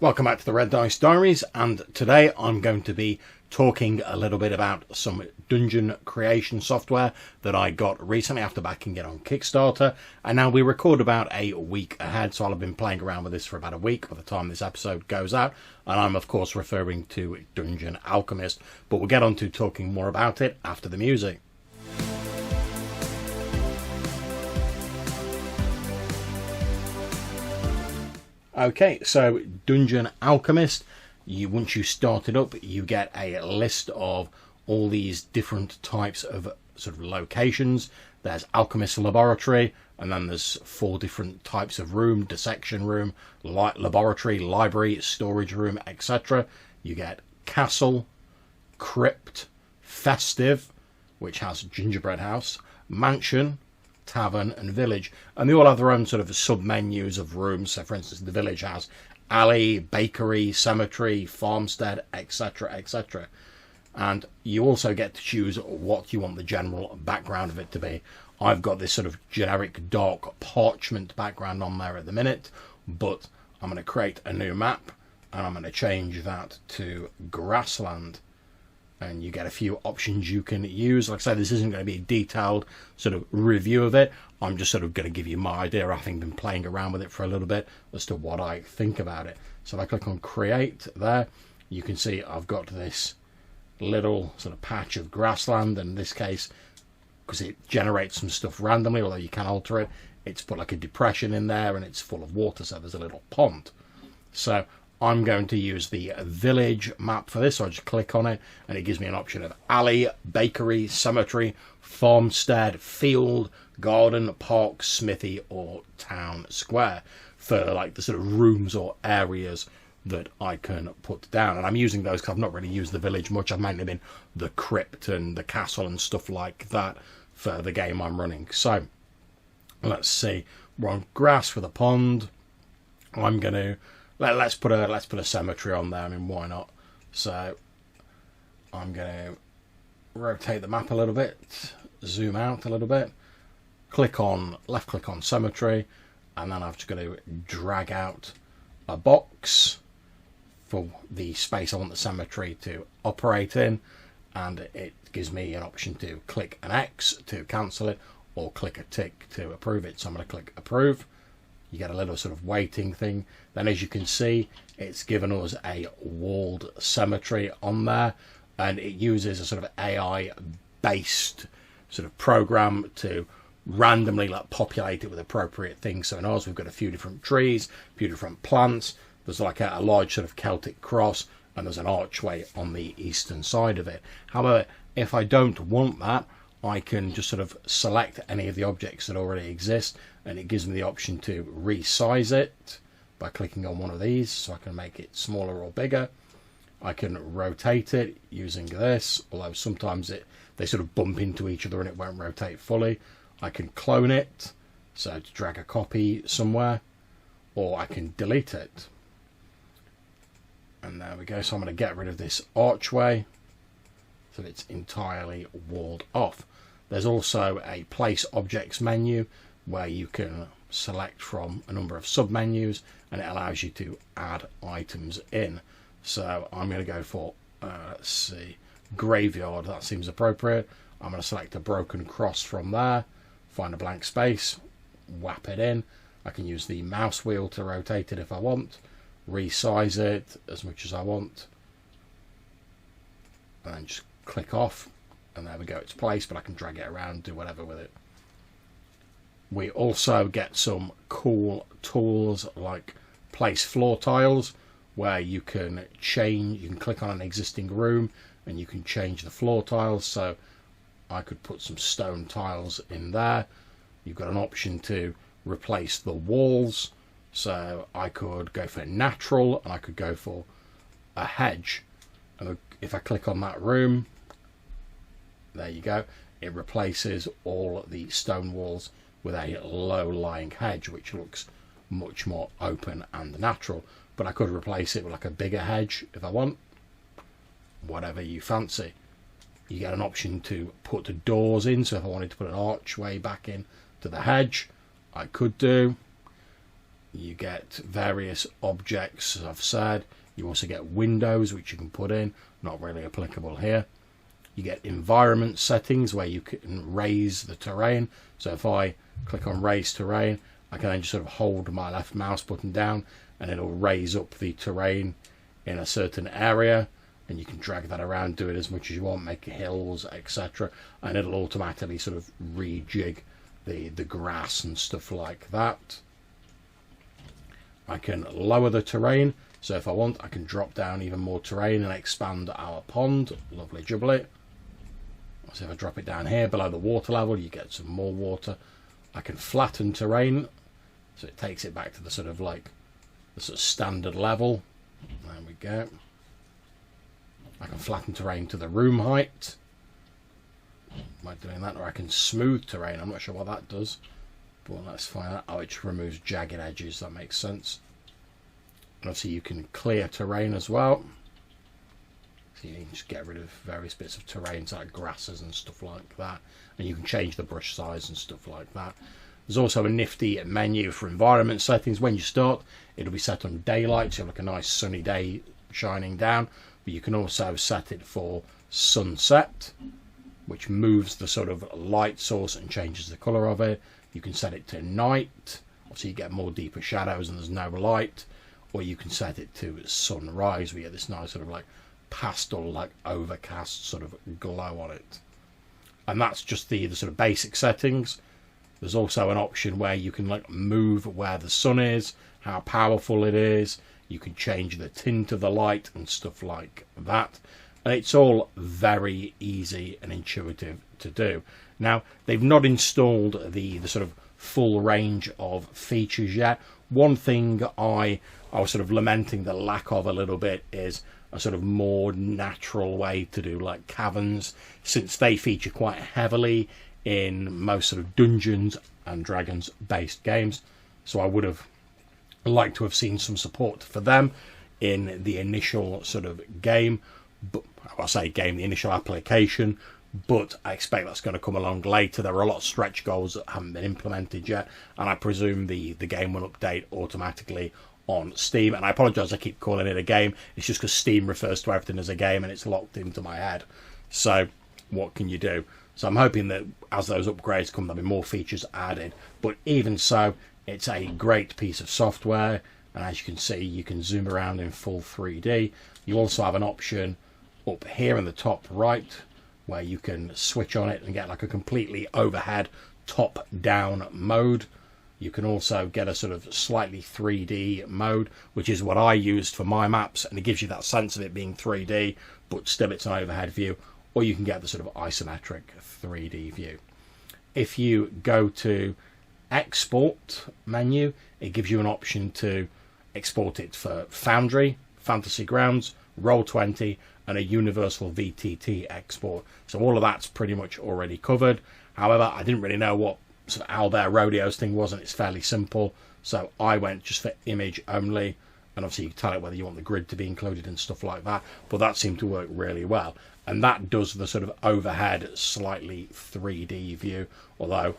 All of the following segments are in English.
Welcome back to the Red Dice Diaries, and today I'm going to be talking a little bit about some dungeon creation software that I got recently after backing it on Kickstarter. And now we record about a week ahead, so I'll have been playing around with this for about a week by the time this episode goes out. And I'm of course referring to Dungeon Alchemist, but we'll get on to talking more about it after the music. Okay, so Dungeon Alchemist, once you start it up, you get a list of all these different types of sort of locations. There's Alchemist Laboratory, and then there's 4 different types of room: dissection room, laboratory, library, storage room, etc. You get Castle, Crypt, Festive, which has Gingerbread House, Mansion, Tavern and Village, and they all have their own sort of sub-menus of rooms. So for instance, the Village has Alley, Bakery, Cemetery, Farmstead, etc, etc. And you also get to choose what you want the general background of it to be. I've got this sort of generic dark parchment background on there at the minute, but I'm going to create a new map and I'm going to change that to Grassland. And you get a few options you can use. Like I say, this isn't going to be a detailed sort of review of it. I'm just sort of going to give you my idea, having been playing around with it for a little bit, as to what I think about it. So if I click on Create there, you can see I've got this little sort of patch of grassland. And in this case, because it generates some stuff randomly, although you can alter it, it's put like a depression in there and it's full of water, so there's a little pond. So I'm going to use the village map for this, so I just click on it and it gives me an option of alley, bakery, cemetery, farmstead, field, garden, park, smithy or town square for like the sort of rooms or areas that I can put down. And I'm using those because I've not really used the village much. I've mainly been the crypt and the castle and stuff like that for the game I'm running. So let's see, we're on grass with a pond. I'm going to Let's put a cemetery on there. I mean, why not? So I'm going to rotate the map a little bit, zoom out a little bit, left click on cemetery, and then I've just got to drag out a box for the space I want the cemetery to operate in, and it gives me an option to click an X to cancel it or click a tick to approve it. So I'm going to click approve. You get a little sort of waiting thing. Then as you can see, it's given us a walled cemetery on there, and it uses a sort of AI based sort of program to randomly like populate it with appropriate things. So in ours we've got a few different trees, a few different plants. There's like a large sort of Celtic cross, and there's an archway on the eastern side of it. However, if I don't want that, I can just sort of select any of the objects that already exist, and it gives me the option to resize it by clicking on one of these, so I can make it smaller or bigger. I can rotate it using this, although sometimes they sort of bump into each other and it won't rotate fully. I can clone it, so to drag a copy somewhere, or I can delete it. And there we go. So I'm going to get rid of this archway so it's entirely walled off. There's also a place objects menu where you can select from a number of sub-menus, and it allows you to add items in. So I'm going to go for, let's see, graveyard. That seems appropriate. I'm going to select a broken cross from there, find a blank space, whap it in. I can use the mouse wheel to rotate it if I want, resize it as much as I want, and then just click off, and there we go, it's placed, but I can drag it around, do whatever with it. We also get some cool tools like place floor tiles, where you can click on an existing room and you can change the floor tiles. So I could put some stone tiles in there. You've got an option to replace the walls, so I could go for natural and I could go for a hedge, and if I click on that room, there you go, it replaces all the stone walls with a low-lying hedge, which looks much more open and natural. But I could replace it with like a bigger hedge if I want, whatever you fancy. You get an option to put doors in, so if I wanted to put an archway back in to the hedge, I could do. You get various objects, as I've said. You also get windows, which you can put in. Not really applicable here. You get environment settings where you can raise the terrain. So if I click on raise terrain, I can then just sort of hold my left mouse button down and it'll raise up the terrain in a certain area, and you can drag that around, do it as much as you want, make hills, etc., and it'll automatically sort of rejig the grass and stuff like that. I can lower the terrain, so if I want I can drop down even more terrain and expand our pond. Lovely jubbly. So if I drop it down here below the water level, you get some more water. I can flatten terrain, so it takes it back to the sort of like the sort of standard level. There we go. I can flatten terrain to the room height. By doing that, or I can smooth terrain. I'm not sure what that does, but let's find out. Oh, it just removes jagged edges. That makes sense. And obviously you can clear terrain as well. So you can just get rid of various bits of terrain, like grasses and stuff like that. And you can change the brush size and stuff like that. There's also a nifty menu for environment settings. When you start, it'll be set on daylight, so like a nice sunny day shining down. But you can also set it for sunset, which moves the sort of light source and changes the colour of it. You can set it to night, so you get more deeper shadows and there's no light. Or you can set it to sunrise, where you get this nice sort of like pastel, like overcast sort of glow on it. And that's just the sort of basic settings. There's also an option where you can like move where the sun is, how powerful it is. You can change the tint of the light and stuff like that. And it's all very easy and intuitive to do. Now, they've not installed the sort of full range of features yet. One thing I was sort of lamenting the lack of a little bit is a sort of more natural way to do like caverns, since they feature quite heavily in most sort of Dungeons and Dragons based games. So I would have liked to have seen some support for them in the initial sort of game, but I say game, the initial application, but I expect that's going to come along later. There are a lot of stretch goals that haven't been implemented yet, and I presume the game will update automatically on Steam. And I apologise, I keep calling it a game. It's just because Steam refers to everything as a game and it's locked into my head. So what can you do? So I'm hoping that as those upgrades come, there'll be more features added. But even so, it's a great piece of software. And as you can see, you can zoom around in full 3D. You also have an option up here in the top right where you can switch on it and get like a completely overhead top-down mode. You can also get a sort of slightly 3D mode, which is what I used for my maps, and it gives you that sense of it being 3D, but still it's an overhead view. Or you can get the sort of isometric 3D view. If you go to export menu, it gives you an option to export it for Foundry, Fantasy Grounds, Roll20, and a universal VTT export. So all of that's pretty much already covered. However, I didn't really know what sort of Owlbear Rodeo's thing was, and it's fairly simple. So I went just for image only, and obviously you can tell it whether you want the grid to be included and stuff like that, but that seemed to work really well. And that does the sort of overhead, slightly 3D view, although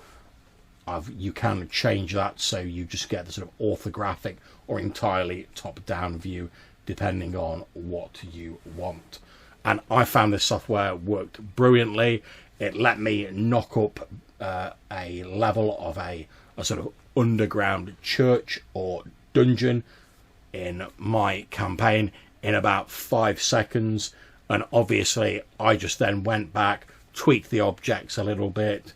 you can change that so you just get the sort of orthographic or entirely top-down view, depending on what you want. And I found this software worked brilliantly. It let me knock up a level of a sort of underground church or dungeon in my campaign in about 5 seconds. And obviously I just then went back, tweaked the objects a little bit,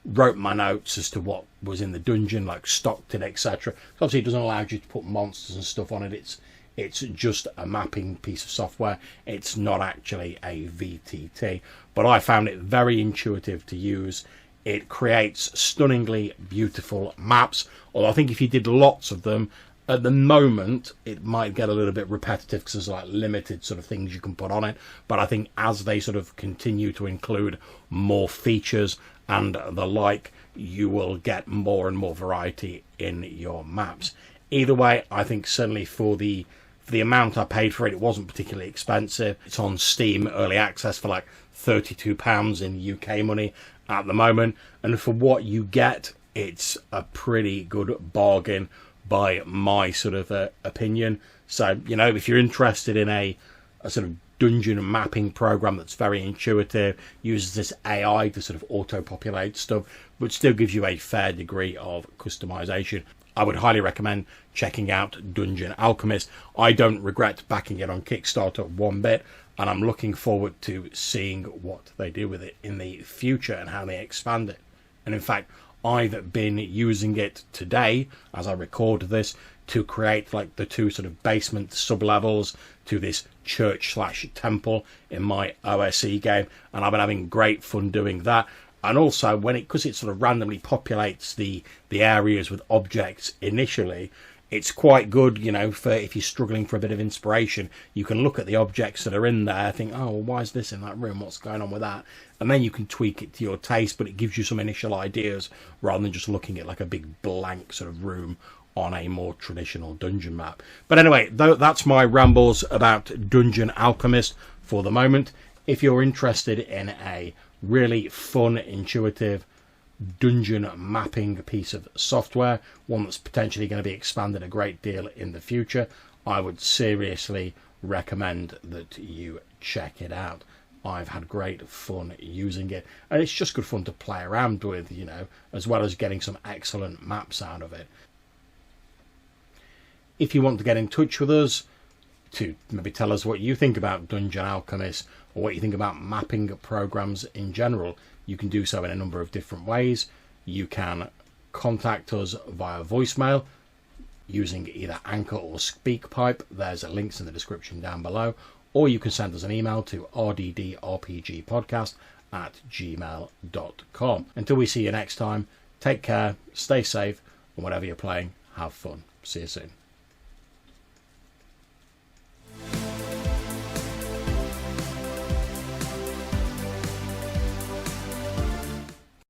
wrote my notes as to what was in the dungeon, like Stockton, etc. Obviously it doesn't allow you to put monsters and stuff on it. It's just a mapping piece of software. It's not actually a VTT, but I found it very intuitive to use. It creates stunningly beautiful maps, although I think if you did lots of them, at the moment it might get a little bit repetitive because there's like limited sort of things you can put on it. But I think as they sort of continue to include more features and the like, you will get more and more variety in your maps. Either way, I think certainly for the amount I paid for it, it wasn't particularly expensive. It's on Steam Early Access for like £32 in UK money at the moment. And for what you get, it's a pretty good bargain, by my sort of opinion. So, you know, if you're interested in a sort of dungeon mapping program that's very intuitive, uses this AI to sort of auto-populate stuff, but still gives you a fair degree of customization, I would highly recommend checking out Dungeon Alchemist. I don't regret backing it on Kickstarter one bit, and I'm looking forward to seeing what they do with it in the future and how they expand it. And in fact, I've been using it today, as I record this, to create like the two sort of basement sub-levels to this church/temple in my OSE game, and I've been having great fun doing that. And also, because it sort of randomly populates the areas with objects initially, it's quite good, you know, for if you're struggling for a bit of inspiration. You can look at the objects that are in there, think, oh, well, why is this in that room? What's going on with that? And then you can tweak it to your taste, but it gives you some initial ideas rather than just looking at like a big blank sort of room on a more traditional dungeon map. But anyway, that's my rambles about Dungeon Alchemist for the moment. If you're interested in a really fun, intuitive dungeon mapping piece of software, one that's potentially going to be expanded a great deal in the future, I would seriously recommend that you check it out. I've had great fun using it, and it's just good fun to play around with, you know, as well as getting some excellent maps out of it. If you want to get in touch with us to maybe tell us what you think about Dungeon Alchemist or what you think about mapping programs in general, you can do so in a number of different ways. You can contact us via voicemail using either Anchor or SpeakPipe. There's links in the description down below. Or you can send us an email to rddrpgpodcast@gmail.com. Until we see you next time, take care, stay safe, and whatever you're playing, have fun. See you soon.